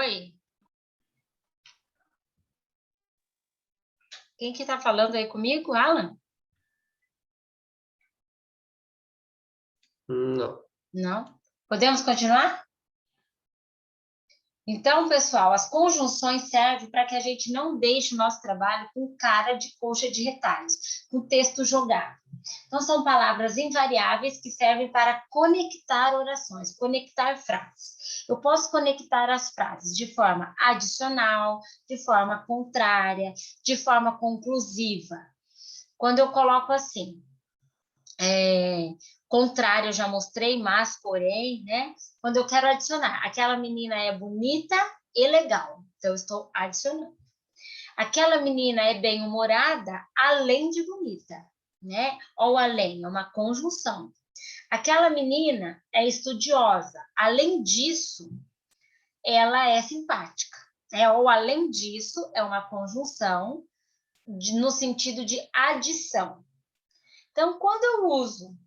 Oi? Quem que tá falando aí comigo? Alan? Não. Não? Podemos continuar? Então, pessoal, as conjunções servem para que a gente não deixe o nosso trabalho com cara de coxa de retalhos, com texto jogado. Então, são palavras invariáveis que servem para conectar orações, conectar frases. Eu posso conectar as frases de forma adicional, de forma contrária, de forma conclusiva. Quando eu coloco assim, contrário, eu já mostrei, mas, porém, né? Quando eu quero adicionar, aquela menina é bonita e legal, então eu estou adicionando. Aquela menina é bem-humorada, além de bonita, né? Ou além, é uma conjunção. Aquela menina é estudiosa, além disso, ela é simpática, né? Ou além disso, é uma conjunção no sentido de adição. Então, quando eu uso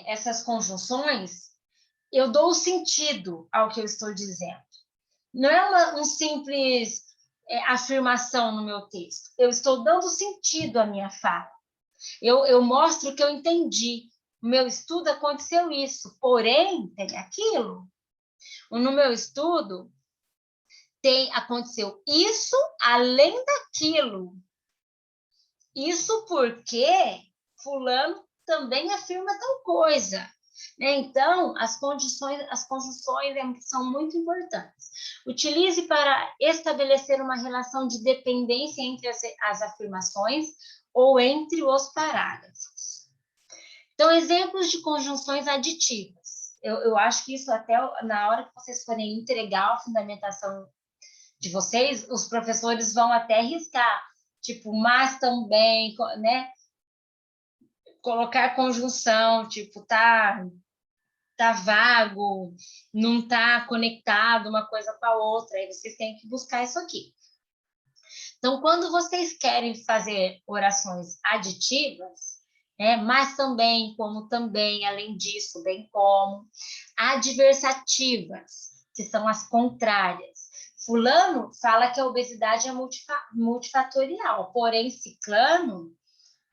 essas conjunções, eu dou sentido ao que eu estou dizendo. Não é um simples afirmação no meu texto. Eu estou dando sentido à minha fala. Eu mostro que eu entendi. No meu estudo aconteceu isso, porém, tem aquilo. No meu estudo, aconteceu isso além daquilo. Isso porque fulano também afirma tal coisa. Né? Então, as conjunções são muito importantes. Utilize para estabelecer uma relação de dependência entre as afirmações ou entre os parágrafos. Então, exemplos de conjunções aditivas. Eu acho que isso até na hora que vocês forem entregar a fundamentação de vocês, os professores vão até riscar, tipo, mas também, né? Colocar conjunção, tipo, tá vago, não tá conectado uma coisa com a outra, aí vocês têm que buscar isso aqui. Então, quando vocês querem fazer orações aditivas, mas também, como também, além disso, bem como, adversativas, que são as contrárias. Fulano fala que a obesidade é multifatorial, porém, ciclano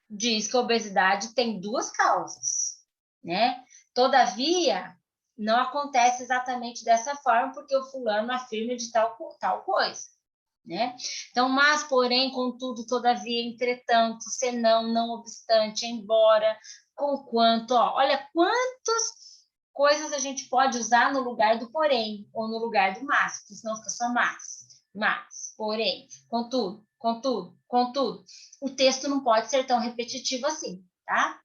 diz que a obesidade tem duas causas, né? Todavia, não acontece exatamente dessa forma, porque o fulano afirma de tal coisa, né? Então, mas, porém, contudo, todavia, entretanto, senão, não obstante, embora, conquanto, olha quantas coisas a gente pode usar no lugar do porém, ou no lugar do mas, porque senão fica só mas, porém, contudo, contudo. O texto não pode ser tão repetitivo assim, tá?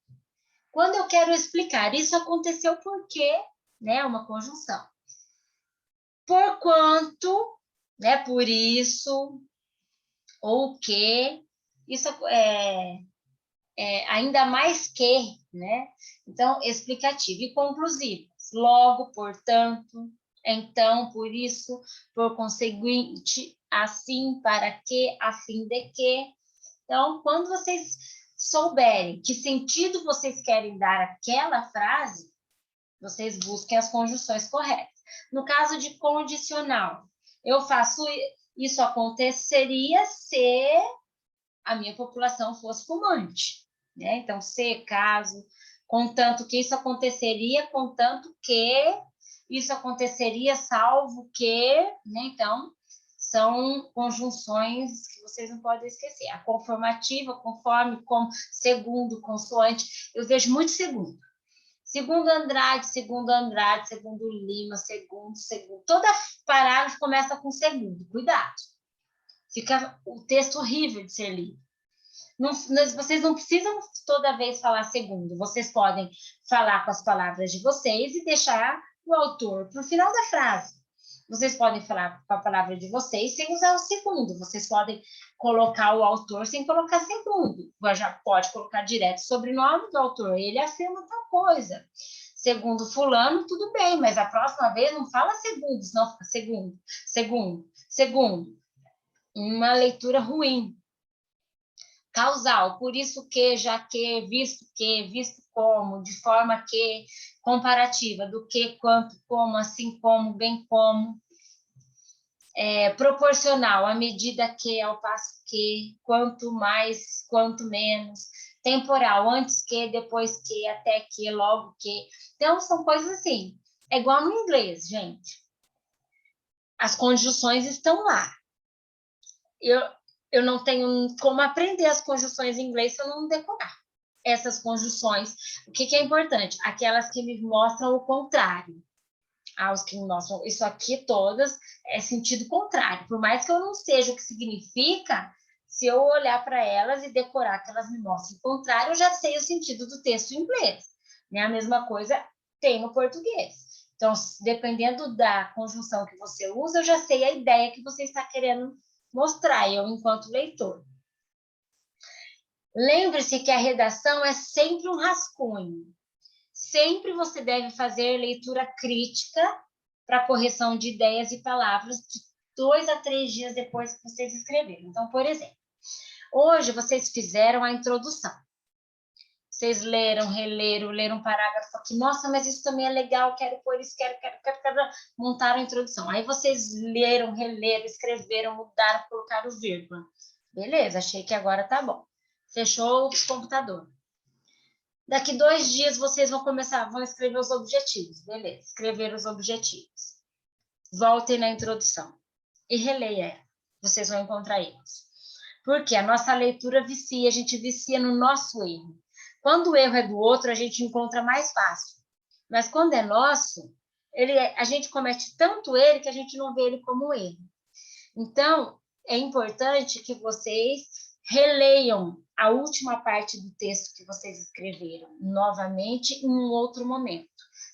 Quando eu quero explicar, isso aconteceu porque, né, uma conjunção. Porquanto, né, por isso, ou que, isso ainda mais que, né? Então, explicativo e conclusivo. Logo, portanto, então, por isso, por conseguinte, assim, para que, a fim de que. Então, quando vocês souberem que sentido vocês querem dar àquela frase, vocês busquem as conjunções corretas. No caso de condicional, eu faço isso aconteceria se a minha população fosse fumante, né? Então, se caso, contanto que isso aconteceria, contanto que isso aconteceria, salvo que, né? Então, são conjunções que vocês não podem esquecer. A conformativa, conforme, como, segundo, consoante. Eu vejo muito segundo. Segundo Andrade, segundo Lima, segundo. Toda parágrafo começa com segundo. Cuidado. Fica o texto horrível de ser lido. Vocês não precisam toda vez falar segundo. Vocês podem falar com as palavras de vocês e deixar o autor para o final da frase. Vocês podem falar com a palavra de vocês sem usar o segundo. Vocês podem colocar o autor sem colocar segundo. Já pode colocar direto sobrenome do autor. Ele afirma tal coisa. Segundo fulano, tudo bem, mas a próxima vez não fala segundo, senão fica segundo. Uma leitura ruim. Causal, por isso que, já que, visto como, de forma que, comparativa, do que, quanto, como, assim como, bem como. proporcional, à medida que, ao passo que, quanto mais, quanto menos, temporal, antes que, depois que, até que, logo que. Então, são coisas assim. É igual no inglês, gente. As conjunções estão lá. Eu não tenho como aprender as conjunções em inglês se eu não decorar essas conjunções. O que é importante? Aquelas que me mostram o contrário. Os que me mostram isso aqui todas é sentido contrário. Por mais que eu não seja o que significa, se eu olhar para elas e decorar que elas me mostram o contrário, eu já sei o sentido do texto em inglês. Né? A mesma coisa tem no português. Então, dependendo da conjunção que você usa, eu já sei a ideia que você está querendo mostrar, eu enquanto leitor. Lembre-se que a redação é sempre um rascunho. Sempre você deve fazer leitura crítica para correção de ideias e palavras de 2 a 3 dias depois que vocês escreveram. Então, por exemplo, hoje vocês fizeram a introdução. Vocês leram, releram, leram um parágrafo aqui. Nossa, mas isso também é legal, quero pôr isso, quero. Montaram a introdução. Aí vocês leram, releram, escreveram, mudaram, colocaram vírgula. Beleza, achei que agora tá bom. Fechou o computador. Daqui 2 dias vocês vão escrever os objetivos. Beleza, escrever os objetivos. Voltem na introdução e releia ela. Vocês vão encontrar erros. Porque a nossa leitura vicia, a gente vicia no nosso erro. Quando o erro é do outro, a gente encontra mais fácil. Mas quando é nosso, a gente comete tanto ele que a gente não vê ele como um erro. Então, é importante que vocês releiam a última parte do texto que vocês escreveram novamente em um outro momento,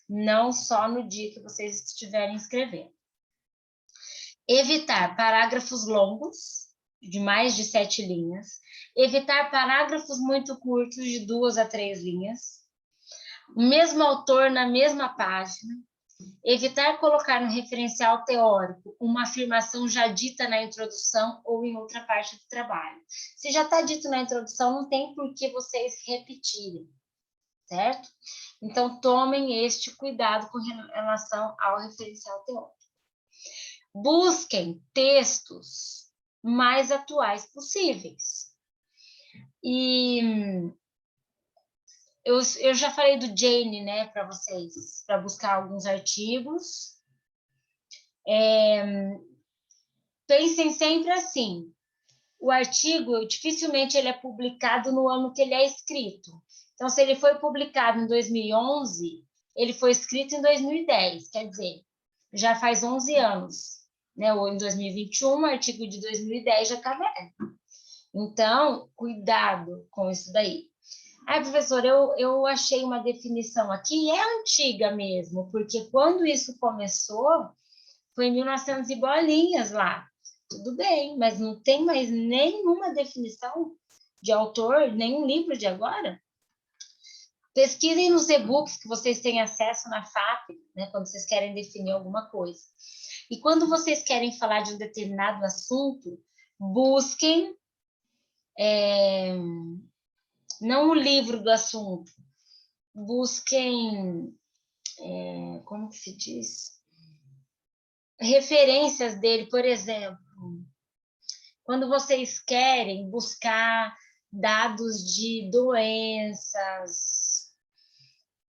não só no dia que vocês estiverem escrevendo. Evitar parágrafos longos, de mais de 7 linhas. Evitar parágrafos muito curtos, de 2 a 3 linhas. O mesmo autor na mesma página. Evitar colocar no referencial teórico uma afirmação já dita na introdução ou em outra parte do trabalho. Se já está dito na introdução, não tem por que vocês repetirem, certo? Então, tomem este cuidado com relação ao referencial teórico. Busquem textos mais atuais possíveis. E eu já falei do Jane, né, para vocês, para buscar alguns artigos. Pensem sempre assim, o artigo, dificilmente ele é publicado no ano que ele é escrito. Então, se ele foi publicado em 2011, ele foi escrito em 2010, quer dizer, já faz 11 anos, né? Ou em 2021, o artigo de 2010 já está velho. Então, cuidado com isso daí. Professor, eu achei uma definição aqui, é antiga mesmo, porque quando isso começou, foi em 1900 e bolinhas lá. Tudo bem, mas não tem mais nenhuma definição de autor, nenhum livro de agora. Pesquisem nos e-books que vocês têm acesso na FAP, né, quando vocês querem definir alguma coisa. E quando vocês querem falar de um determinado assunto, busquem não o livro do assunto, busquem, como que se diz? Referências dele, por exemplo. Quando vocês querem buscar dados de doenças,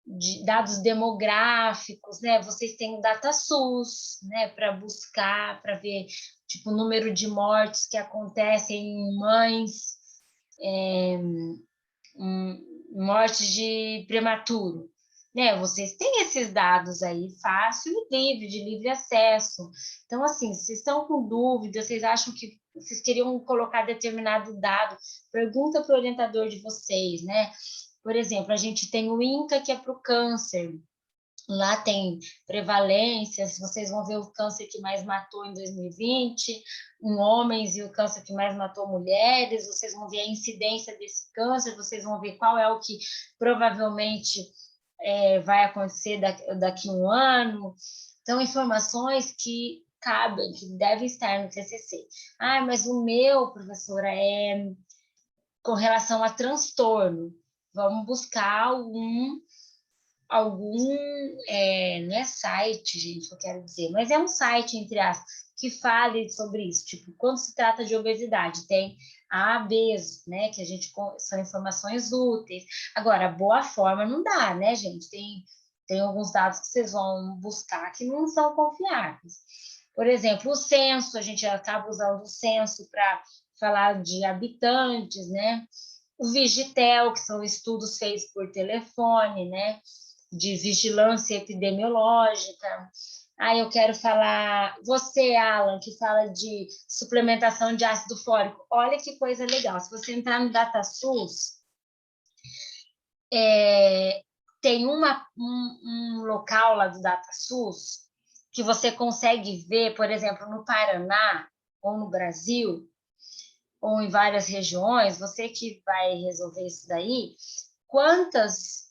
de dados demográficos, né? Vocês têm o DataSUS, né? Para buscar, para ver tipo o número de mortes que acontecem em mães, mortes de prematuro. Né? Vocês têm esses dados aí fácil e livre, de livre acesso. Então, assim, se vocês estão com dúvidas, vocês acham que vocês queriam colocar determinado dado, pergunta para o orientador de vocês, né? Por exemplo, a gente tem o INCA, que é para o câncer. Lá tem prevalências, vocês vão ver o câncer que mais matou em 2020, em homens, e o câncer que mais matou mulheres, vocês vão ver a incidência desse câncer, vocês vão ver qual é o que provavelmente vai acontecer daqui a um ano. Então, informações que cabem, que devem estar no TCC. Mas o meu, professora, é com relação a transtorno. Vamos buscar algum não é site, gente, que eu quero dizer, mas é um site, entre aspas, que fale sobre isso. Tipo, quando se trata de obesidade, tem A, B, né? Que a gente são informações úteis. Agora, boa forma não dá, né, gente? Tem alguns dados que vocês vão buscar que não são confiáveis. Por exemplo, o censo, a gente acaba usando o censo para falar de habitantes, né? O Vigitel, que são estudos feitos por telefone, né? De vigilância epidemiológica. Aí eu quero falar, você, Alan, que fala de suplementação de ácido fólico. Olha que coisa legal. Se você entrar no DataSUS, tem um local lá do DataSUS que você consegue ver, por exemplo, no Paraná ou no Brasil, ou em várias regiões, você que vai resolver isso daí, quantas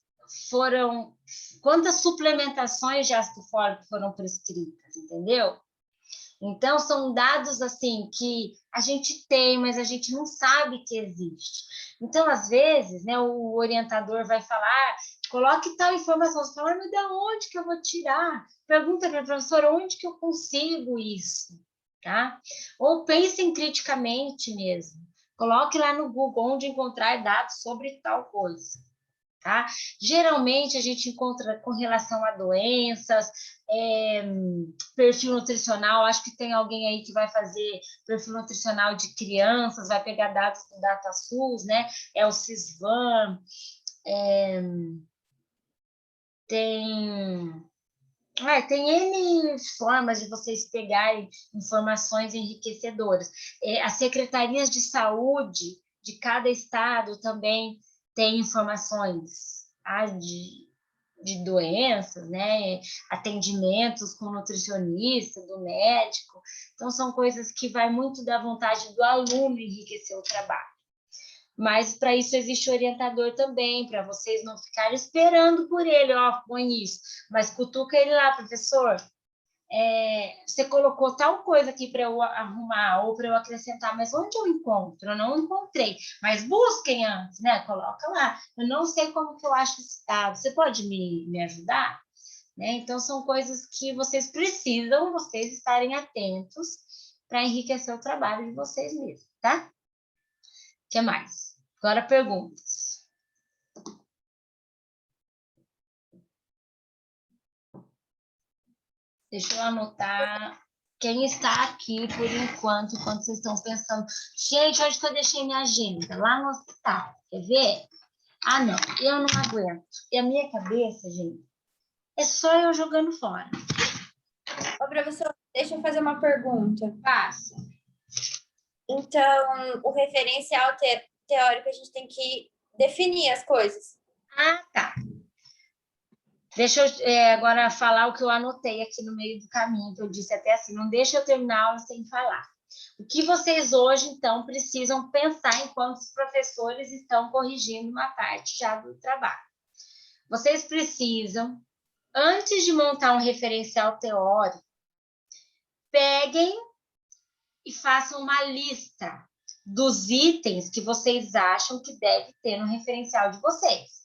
suplementações de ácido fólico foram prescritas, entendeu? Então, são dados assim que a gente tem, mas a gente não sabe que existe. Então, às vezes, né, o orientador vai falar, coloque tal informação, você fala, mas de onde que eu vou tirar? Pergunta para a professora, onde que eu consigo isso? Tá? Ou pensem criticamente mesmo. Coloque lá no Google onde encontrar dados sobre tal coisa. Tá? Geralmente a gente encontra com relação a doenças, perfil nutricional, acho que tem alguém aí que vai fazer perfil nutricional de crianças, vai pegar dados do DataSUS, né? É o Sisvan, tem N formas de vocês pegarem informações enriquecedoras. As secretarias de saúde de cada estado também têm informações de doenças, né? Atendimentos com nutricionista, do médico. Então, são coisas que vai muito da vontade do aluno enriquecer o trabalho. Mas para isso existe orientador também, para vocês não ficarem esperando por ele, ó, põe isso. Mas cutuca ele lá, professor, você colocou tal coisa aqui para eu arrumar ou para eu acrescentar, mas onde eu encontro? Eu não encontrei. Mas busquem antes, né? Coloca lá. Eu não sei como que eu acho esse dado. Você pode me ajudar? Né? Então, são coisas que vocês precisam, vocês estarem atentos para enriquecer o trabalho de vocês mesmos, tá? O que mais? Agora, perguntas. Deixa eu anotar quem está aqui por enquanto vocês estão pensando. Gente, onde que eu deixei minha agenda? Lá no hospital. Quer ver? Ah, não, eu não aguento. E a minha cabeça, gente, é só eu jogando fora. Ô, professor, deixa eu fazer uma pergunta. Passa. Então, o referencial teórico, a gente tem que definir as coisas. Ah, tá. Deixa eu agora falar o que eu anotei aqui no meio do caminho, que eu disse até assim, não deixa eu terminar a aula sem falar. O que vocês hoje, então, precisam pensar enquanto os professores estão corrigindo uma parte já do trabalho? Vocês precisam, antes de montar um referencial teórico, peguem e façam uma lista dos itens que vocês acham que deve ter no referencial de vocês.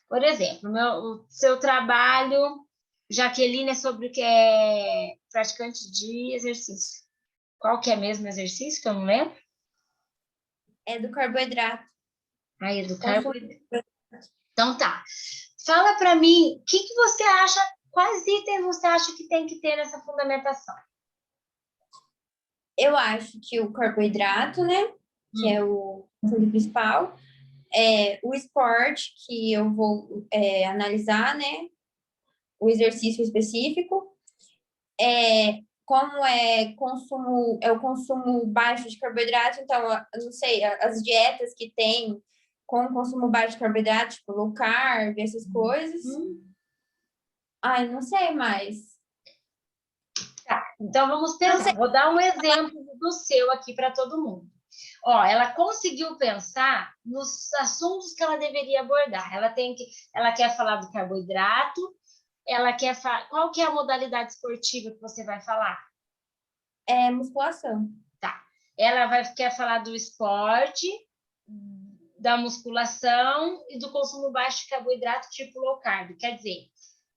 Por exemplo, o seu trabalho, Jaqueline, é sobre o que é praticante de exercício. Qual que é mesmo exercício, que eu não lembro? É do carboidrato. É do carboidrato. Então, tá. Fala para mim, o que você acha, quais itens você acha que tem que ter nessa fundamentação? Eu acho que o carboidrato, né? Que é o principal. O esporte, que eu vou analisar, né? O exercício específico. Como o consumo baixo de carboidrato, então, eu não sei, as dietas que tem com consumo baixo de carboidrato, tipo low carb, essas coisas. Ai, não sei mais. Tá, então vamos pensar. Vou dar um exemplo do seu aqui para todo mundo. Ó, ela conseguiu pensar nos assuntos que ela deveria abordar. Ela quer falar do carboidrato, qual que é a modalidade esportiva que você vai falar? É musculação. Tá. Quer falar do esporte, da musculação e do consumo baixo de carboidrato tipo low carb. Quer dizer,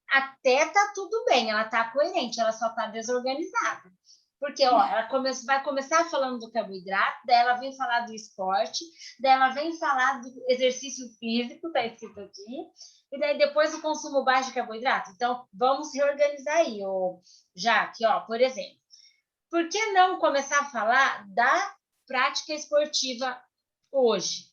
até tá tudo bem, ela tá coerente, ela só tá desorganizada. Porque, ó, ela vai começar falando do carboidrato, daí ela vem falar do esporte, daí ela vem falar do exercício físico, tá escrito aqui, e daí depois o consumo baixo de carboidrato. Então, vamos reorganizar aí, já que, ó, por exemplo, por que não começar a falar da prática esportiva hoje,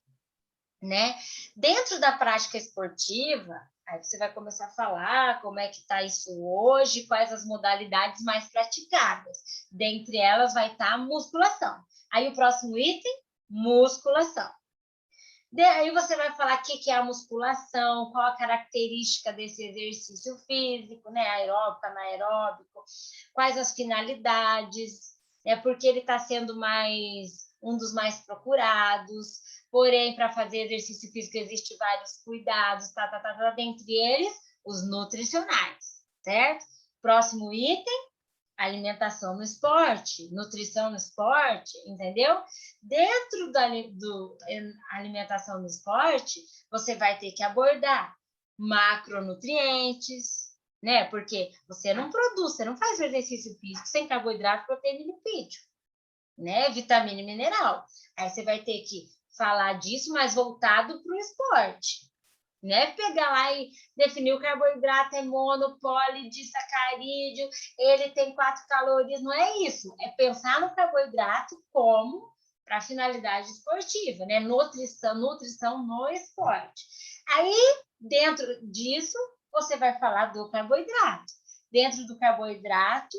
né? Dentro da prática esportiva, aí você vai começar a falar como é que está isso hoje, quais as modalidades mais praticadas. Dentre elas vai estar a musculação. Aí o próximo item, musculação. Aí você vai falar o que é a musculação, qual a característica desse exercício físico, né? Aeróbico, anaeróbico, quais as finalidades, porque ele está sendo um dos mais procurados, porém, para fazer exercício físico existem vários cuidados, dentre eles, os nutricionais, certo? Próximo item, alimentação no esporte, nutrição no esporte, entendeu? Dentro da alimentação no esporte, você vai ter que abordar macronutrientes, né? Porque você não faz exercício físico sem carboidrato, proteína e lipídio, né? Vitamina e mineral. Aí você vai ter que falar disso, mas voltado para o esporte. Não é pegar lá e definir o carboidrato é mono, polidisacarídeo, ele tem 4 calorias, não é isso. É pensar no carboidrato como para finalidade esportiva, né? Nutrição no esporte. Aí, dentro disso, você vai falar do carboidrato. Dentro do carboidrato,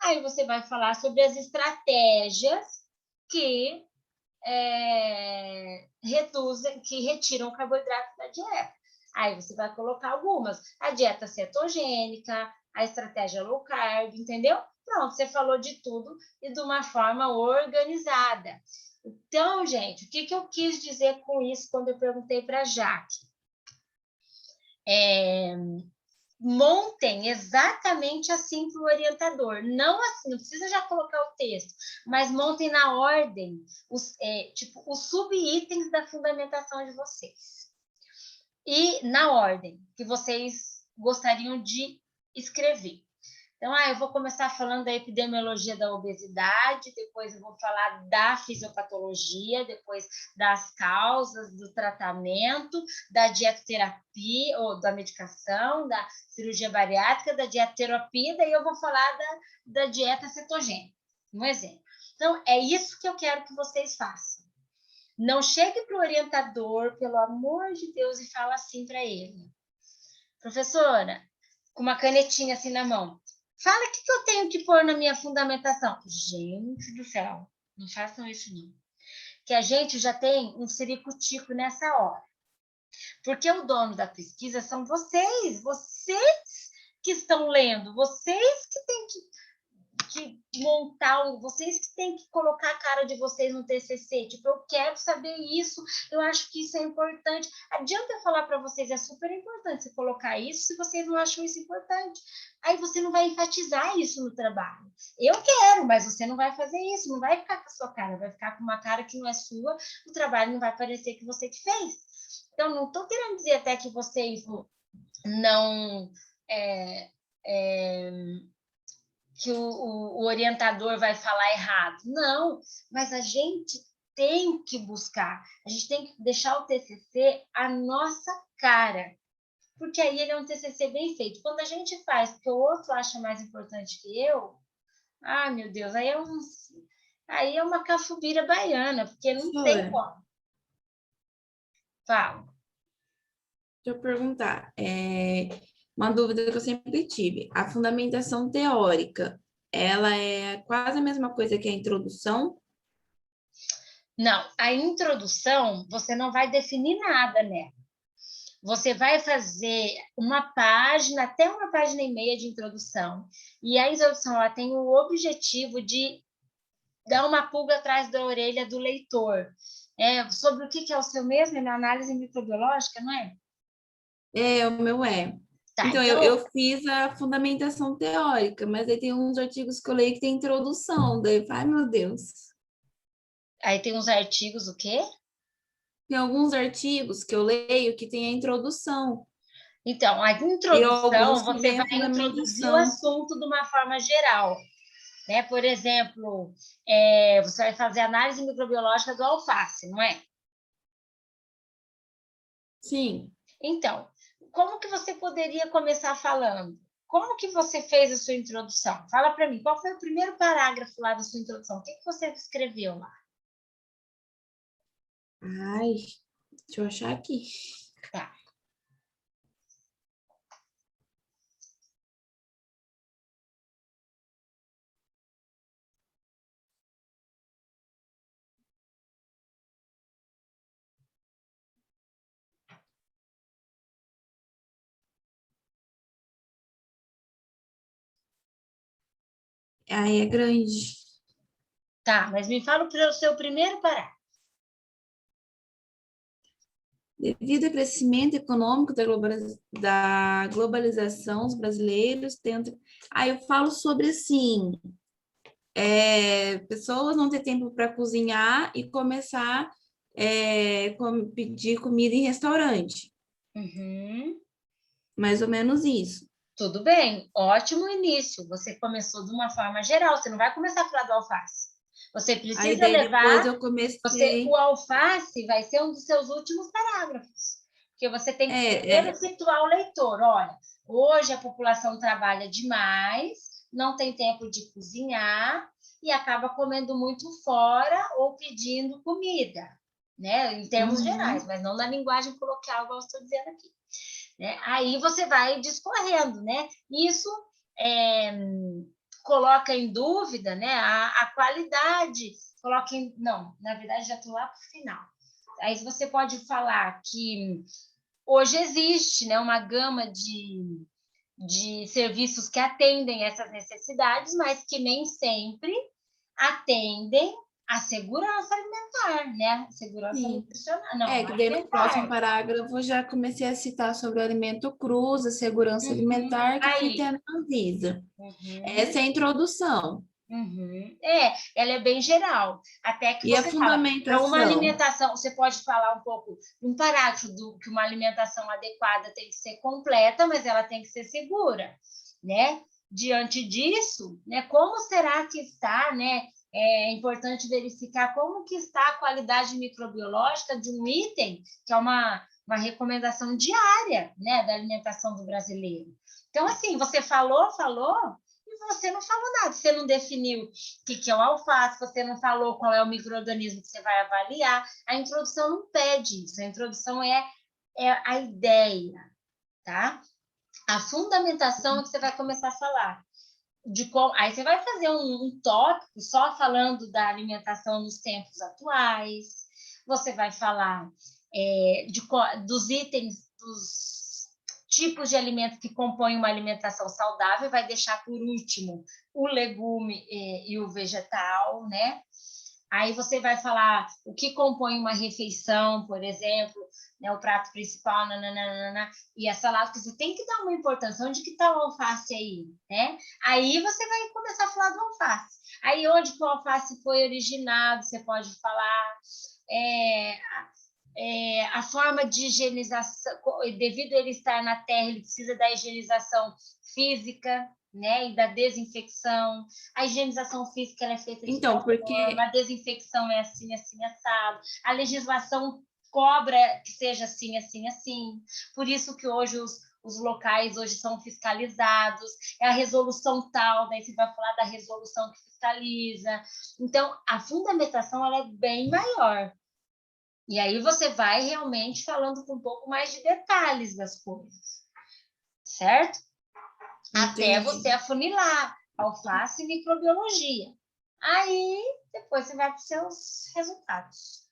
aí você vai falar sobre as estratégias que retiram o carboidrato da dieta. Aí você vai colocar algumas. A dieta cetogênica, a estratégia low carb, entendeu? Pronto, você falou de tudo e de uma forma organizada. Então, gente, o que eu quis dizer com isso quando eu perguntei para a Jaque? Montem exatamente assim para o orientador. Não assim, não precisa já colocar o texto, mas montem na ordem os sub-itens da fundamentação de vocês. E na ordem que vocês gostariam de escrever. Então, eu vou começar falando da epidemiologia da obesidade, depois eu vou falar da fisiopatologia, depois das causas, do tratamento, da dietoterapia, ou da medicação, da cirurgia bariátrica, da dietoterapia, daí eu vou falar da dieta cetogênica, um exemplo. Então, é isso que eu quero que vocês façam. Não chegue para o orientador, pelo amor de Deus, e fala assim para ele. Professora, com uma canetinha assim na mão, fala o que eu tenho que pôr na minha fundamentação. Gente do céu, não façam isso não. Que a gente já tem um ciricutico nessa hora. Porque o dono da pesquisa são vocês que estão lendo, vocês que têm que montar, vocês que têm que colocar a cara de vocês no TCC, tipo, eu quero saber isso, eu acho que isso é importante. Adianta eu falar para vocês, é super importante você colocar isso, se vocês não acham isso importante. Aí você não vai enfatizar isso no trabalho. Eu quero, mas você não vai fazer isso, não vai ficar com a sua cara, vai ficar com uma cara que não é sua, o trabalho não vai parecer que você que fez. Então, não estou querendo dizer até que vocês não... que o orientador vai falar errado. Não, mas a gente tem que buscar, a gente tem que deixar o TCC a nossa cara, porque aí ele é um TCC bem feito. Quando a gente faz porque o outro acha mais importante que eu, meu Deus, aí é uma cafubira baiana, porque não tem como. Fala. Deixa eu perguntar, uma dúvida que eu sempre tive. A fundamentação teórica, ela é quase a mesma coisa que a introdução? Não, a introdução, você não vai definir nada nela. Você vai fazer uma página, até uma página e meia de introdução. E a introdução ela tem o objetivo de dar uma pulga atrás da orelha do leitor. Sobre o que é o seu mesmo, na análise microbiológica, não é? O meu é. Tá, então, eu fiz a fundamentação teórica, mas aí tem uns artigos que eu leio que tem introdução. Daí, ai, meu Deus. Aí tem uns artigos, o quê? Tem alguns artigos que eu leio que tem a introdução. Então, a introdução, você vai introduzir o assunto de uma forma geral. né? Por exemplo, você vai fazer análise microbiológica do alface, não é? Sim. Então, como que você poderia começar falando? Como que você fez a sua introdução? Fala para mim, qual foi o primeiro parágrafo lá da sua introdução? O que você escreveu lá? Ai, deixa eu achar aqui. Tá. Aí é grande. Tá, mas me fala o seu primeiro parágrafo. Devido ao crescimento econômico da globalização, os brasileiros tentam. Aí eu falo sobre assim, pessoas não ter tempo para cozinhar e começar pedir comida em restaurante. Uhum. Mais ou menos isso. Tudo bem, ótimo início. Você começou de uma forma geral, você não vai começar a falar do alface. Você Aí precisa daí depois levar, eu comecei. o alface vai ser um dos seus últimos parágrafos. Porque você tem que primeiro É, situar o leitor. Olha, hoje a população trabalha demais, não tem tempo de cozinhar e acaba comendo muito fora ou pedindo comida, né? Em termos gerais, uhum. mas não na linguagem coloquial, igual eu estou dizendo aqui. Né? Aí você vai discorrendo, né? Isso coloca em dúvida, né, a qualidade, não, na verdade já estou lá para o final. Aí você pode falar que hoje existe, né, uma gama de serviços que atendem essas necessidades, mas que nem sempre atendem a segurança alimentar, né? Segurança Sim. nutricional, não, Que daí no próximo alimentar. parágrafo eu já comecei a citar sobre o alimento cru, a segurança Uhum. alimentar, que foi Aí. tendo na Anvisa. Uhum. Essa é a introdução. Uhum. Ela é bem geral. Até que E a você fala, para uma fundamentação? alimentação, você pode falar um pouco, um parágrafo do que uma alimentação adequada tem que ser completa, mas ela tem que ser segura, né? Diante disso, né, como será que está, né? É importante verificar como que está a qualidade microbiológica de um item, que é uma recomendação diária, né, da alimentação do brasileiro. Então, assim, você falou, você não falou nada, você não definiu o que é o alface, você não falou qual é o micro-organismo que você vai avaliar. A introdução não pede isso, a introdução é a ideia, tá? A fundamentação é que você vai começar a falar. Aí você vai fazer um tópico só falando da alimentação nos tempos atuais, você vai falar dos itens, dos tipos de alimentos que compõem uma alimentação saudável, vai deixar por último o legume e o vegetal, né? Aí você vai falar o que compõe uma refeição, por exemplo, né, o prato principal, nananana, e a salada, você tem que dar uma importância. Onde que está o alface aí, né? Aí você vai começar a falar do alface. Aí onde que o alface foi originado, você pode falar a forma de higienização, devido a ele estar na terra, ele precisa da higienização física, né, e da desinfecção. A higienização física ela é feita de Então, tal forma, porque a desinfecção é assim, assim, assado. A legislação cobra que seja assim, assim, assim. Por isso que hoje os locais hoje são fiscalizados, é a resolução tal, daí você vai falar da resolução que fiscaliza. Então, a fundamentação ela é bem maior. E aí você vai realmente falando com um pouco mais de detalhes das coisas, certo? Até você entendi. afunilar alface e microbiologia. Aí depois você vai para os seus resultados.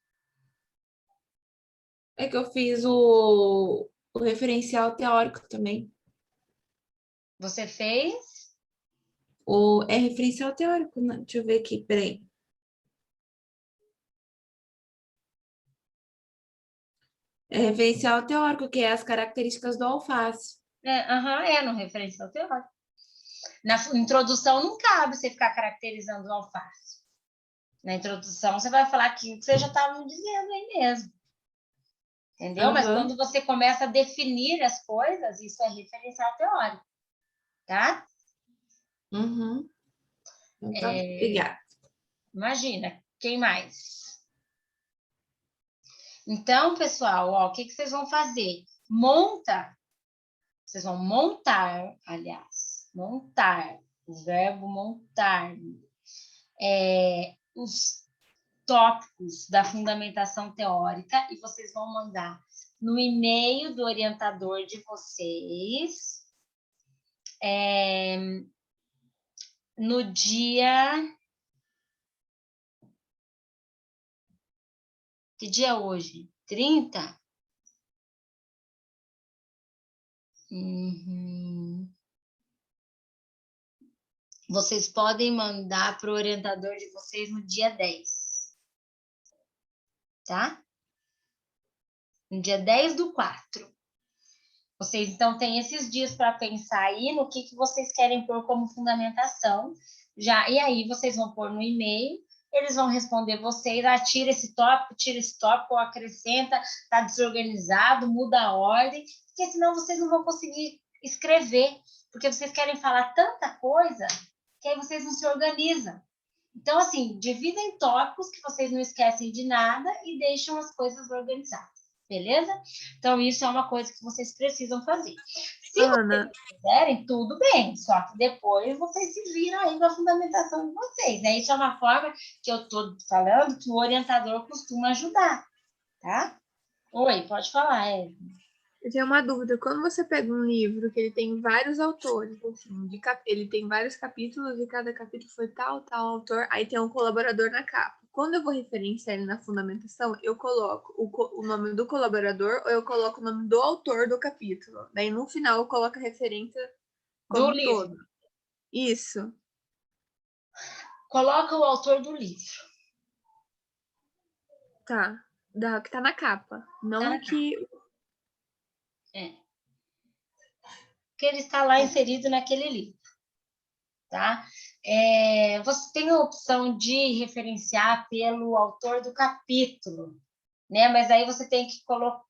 É que eu fiz o referencial teórico também. Você fez? É referencial teórico, né? Deixa eu ver aqui, peraí. É referencial teórico, que é as características do alface. No referencial teórico. Na introdução não cabe você ficar caracterizando o alface. Na introdução você vai falar aquilo que você já estava me dizendo aí mesmo. Entendeu? Mas Aham. quando você começa a definir as coisas, isso é referencial teórico, tá? Uhum. Então, obrigada. Imagina, quem mais? Então, pessoal, ó, o que vocês vão fazer? Vocês vão montar, aliás, montar, o verbo montar, os tópicos da fundamentação teórica e vocês vão mandar no e-mail do orientador de vocês no dia... Que dia é hoje? 30? Vocês podem mandar para o orientador de vocês no dia 10. Tá? No dia 10/4. Vocês, então, têm esses dias para pensar aí no que vocês querem pôr como fundamentação. E aí, vocês vão pôr no e-mail, eles vão responder vocês, tira esse tópico, ou acrescenta, está desorganizado, muda a ordem, porque senão vocês não vão conseguir escrever, porque vocês querem falar tanta coisa que aí vocês não se organizam. Então, assim, divida em tópicos que vocês não esquecem de nada e deixam as coisas organizadas. Beleza? Então, isso é uma coisa que vocês precisam fazer. Se Ana, vocês quiserem, tudo bem, só que depois vocês se viram aí na fundamentação de vocês, né? Isso é uma forma que eu estou falando que o orientador costuma ajudar, tá? Oi, pode falar, eu tenho uma dúvida. Quando você pega um livro que ele tem vários autores, assim, ele tem vários capítulos e cada capítulo foi tal autor, aí tem um colaborador na capa. Quando eu vou referenciar ele na fundamentação, eu coloco o nome do colaborador ou eu coloco o nome do autor do capítulo. Daí no final eu coloco a referência como do um livro. todo. Isso. Coloca o autor do livro. Tá. Que tá na capa. Não Tá na que. Que ele está lá inserido naquele livro, tá? Você tem a opção de referenciar pelo autor do capítulo, né? Mas aí você tem que colocar...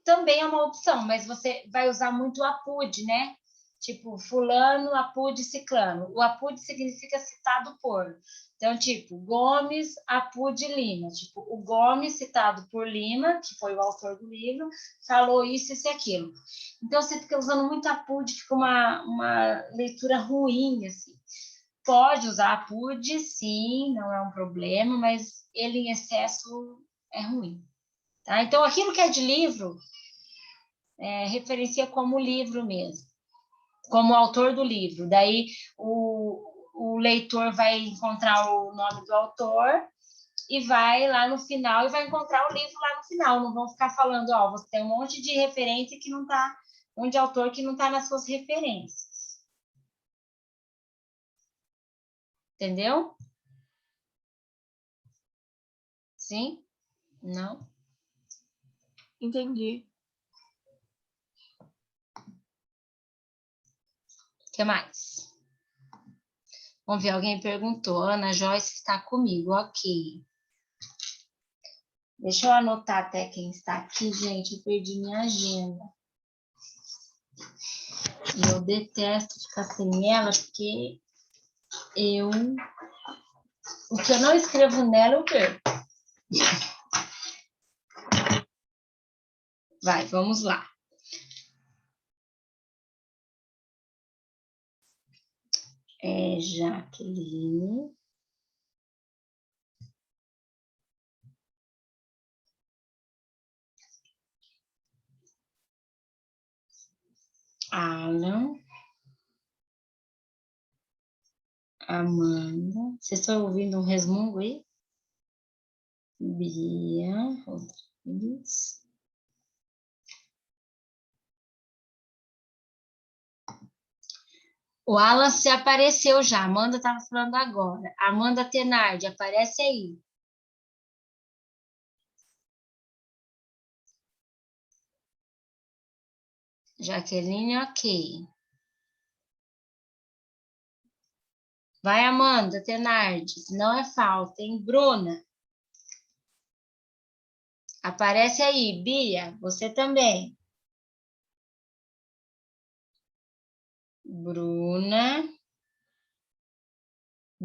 Também é uma opção, mas você vai usar muito o APUD, né? Tipo, fulano, APUD, ciclano. O APUD significa citado por. Então, tipo, Gomes, APUD, Lima. Tipo, o Gomes, citado por Lima, que foi o autor do livro, falou isso, isso e aquilo. Então, você fica usando muito APUD, fica uma leitura ruim, assim. Pode usar APUD, sim, não é um problema, mas ele em excesso é ruim. Tá? Então, aquilo que é de livro, referencia como livro mesmo, como autor do livro. Daí, o leitor vai encontrar o nome do autor e vai lá no final e vai encontrar o livro lá no final. Não vão ficar falando, ó, você tem um monte de referência que não tá, de autor que não está nas suas referências. Entendeu? Sim? Não? Entendi. O que mais? Vamos ver, alguém perguntou. Ana Joyce está comigo, ok. Deixa eu anotar até quem está aqui, gente. Eu perdi minha agenda. E eu detesto ficar sem ela, porque o que eu não escrevo nela, eu perco. Vai, vamos lá. Jaqueline. Alan. Amanda. Vocês estão ouvindo um resmungo aí? Bia Rodrigues. O Alan se apareceu já. Amanda estava falando agora. Amanda Tenardi, aparece aí. Jaqueline, ok. Vai, Amanda Tenardi, não é falta, hein? Bruna. Aparece aí. Bia, você também. Bruna.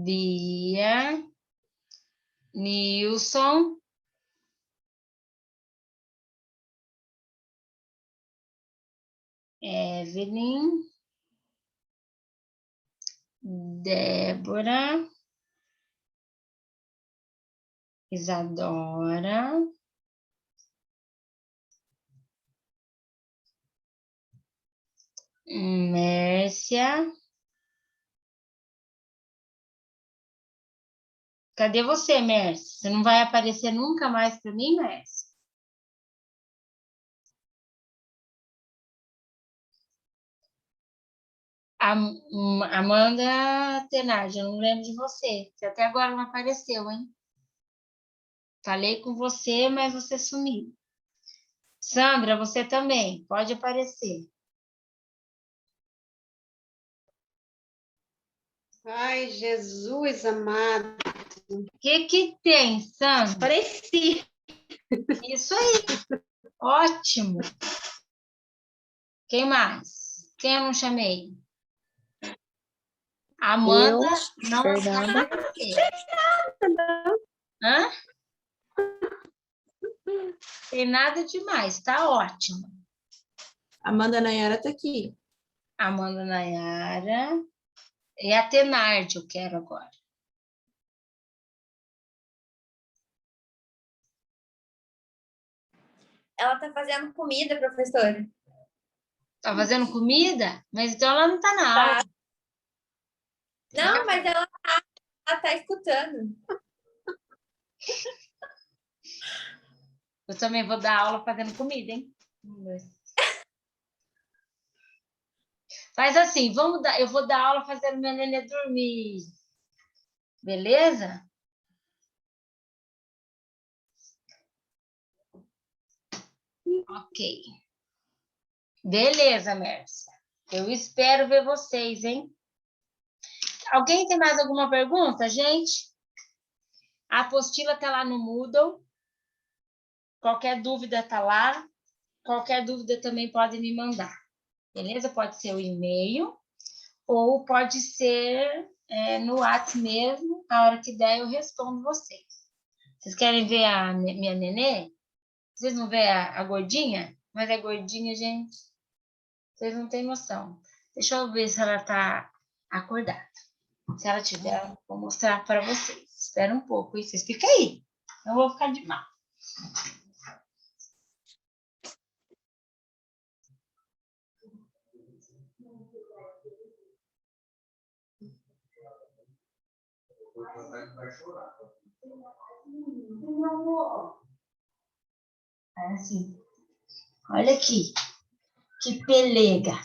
Bia, Nilson, Evelyn, Débora, Isadora, Mércia. Cadê você, Mércia? Você não vai aparecer nunca mais para mim, Mércia? Amanda Tenardi, eu não lembro de você. Você até agora não apareceu, hein? Falei com você, mas você sumiu. Sandra, você também, pode aparecer. Ai, Jesus amado. O que tem, Sandra? Apareci. Isso aí. Ótimo. Quem mais? Quem eu não chamei? Amanda não Fernanda. Hã? Tem nada demais, tá ótimo. Amanda Nayara tá aqui. Amanda Nayara. E a Tenardi eu quero agora. Ela tá fazendo comida, professora. Tá fazendo comida? Mas então ela não tá na aula. Não, mas ela tá escutando. Eu também vou dar aula fazendo comida, hein? Faz assim, eu vou dar aula fazendo minha nenê dormir. Beleza? Ok. Beleza, Mércia. Eu espero ver vocês, hein? Alguém tem mais alguma pergunta, gente? A apostila tá lá no Moodle. Qualquer dúvida tá lá. Qualquer dúvida também pode me mandar. Beleza? Pode ser o e-mail ou pode ser no WhatsApp mesmo. A hora que der, eu respondo vocês. Vocês querem ver a minha nenê? Vocês não veem a gordinha? Mas é gordinha, gente. Vocês não têm noção. Deixa eu ver se ela está acordada. Se ela tiver, vou mostrar para vocês. Espera um pouco, hein? Vocês ficam aí. Não vou ficar de mal. É assim. Olha aqui. Que pelega.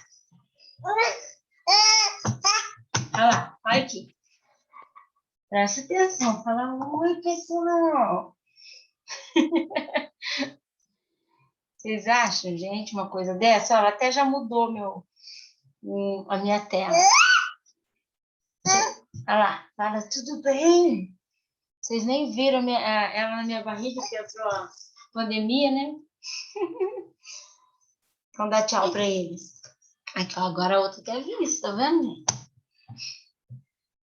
Olha lá, olha aqui. Presta atenção. Fala, oi, pessoal. Vocês acham, gente, uma coisa dessa? Ela até já mudou a minha tela. Olha lá, fala, tudo bem? Vocês nem viram ela na minha barriga, que entrou a pandemia, né? Então dá tchau para eles. Aqui, ó, agora a outra quer ver isso, tá vendo?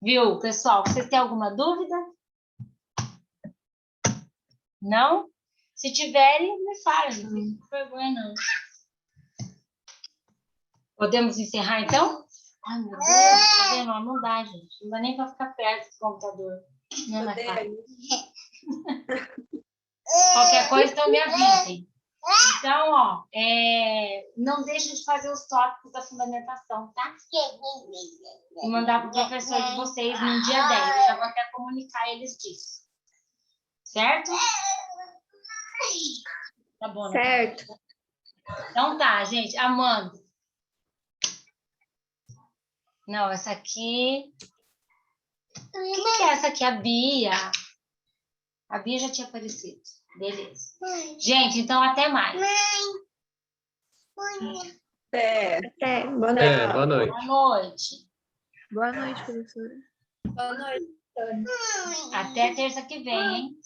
Viu, pessoal? Vocês têm alguma dúvida? Não? Se tiverem, me falem. Não fico com vergonha, não. Podemos encerrar, então? Ai, meu Deus, tá vendo? Não dá, gente. Não dá nem para ficar perto do computador. Não é cara. Qualquer coisa, então me avisem. Então, ó, não deixem de fazer os tópicos da fundamentação, tá? E mandar para o professor de vocês no dia 10. Eu já vou até comunicar eles disso. Certo? Tá bom. Certo. Então tá, gente. Amanda. Não, essa aqui... Quem que é essa aqui? A Bia. A Bia já tinha aparecido. Beleza. Gente, então até mais. Até. Boa noite. Boa noite. Boa noite. Boa noite, professora. Boa noite. Até terça que vem, hein?